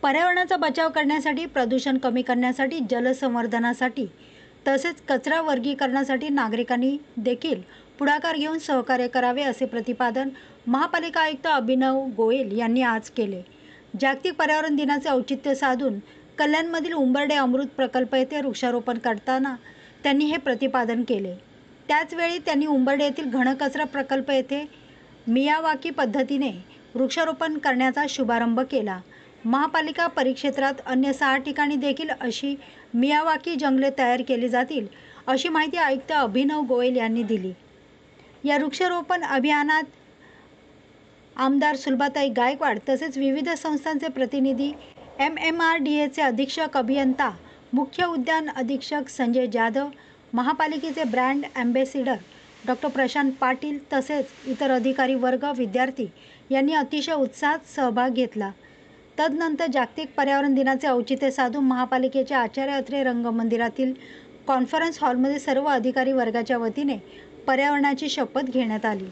पर्यावरणाचा बचाव करण्यासाठी, प्रदूषण कमी करण्यासाठी, जलसंवर्धनासाठी तसेच कचरा वर्गीकरणासाठी नागरिकांनी देखील पुढाकार घेऊन सहकार्य करावे, असे प्रतिपादन महापालिका आयुक्त अभिनव गोयल यांनी आज केले। जागतिक पर्यावरण दिनाचे औचित्य साधून कल्याणमधील उंबर्डे अमृत प्रकल्प येथे वृक्षारोपण करताना त्यांनी हे प्रतिपादन केले। त्याचवेळी त्यांनी उंबर्डे येथील घनकचरा प्रकल्प येथे मियावाकी पद्धतीने वृक्षारोपण करण्याचा शुभारंभ केला। महापालिका परिक्षेत्रात अन्य 6 ठिकाणी देखील अशी मियावाकी जंगले तयार केली जातील, अशी माहिती आयुक्त अभिनव गोयल यांनी दिली। या वृक्षारोपण अभियानात आमदार सुलभाताई गायकवाड तसेच विविध संस्थांचे प्रतिनिधी, MMRDAचे अधीक्षक अभियंता, मुख्य उद्यान अधीक्षक संजय जाधव, महापालिकेचे brand ambassador doctor Prashant Patil तसेच इतर अधिकारी वर्ग, विद्यार्थी यांनी अतिशय उत्साहात सहभाग घेतला। तदनंतर जागतिक पर्यावरण दिनाचे औचित्य साधून महापालिकेच्या आचार्य अत्रे रंगमंदिरातील कॉन्फरन्स हॉलमध्ये सर्व अधिकारी वर्गाच्या वतीने पर्यावरणाची शपथ घेण्यात आली।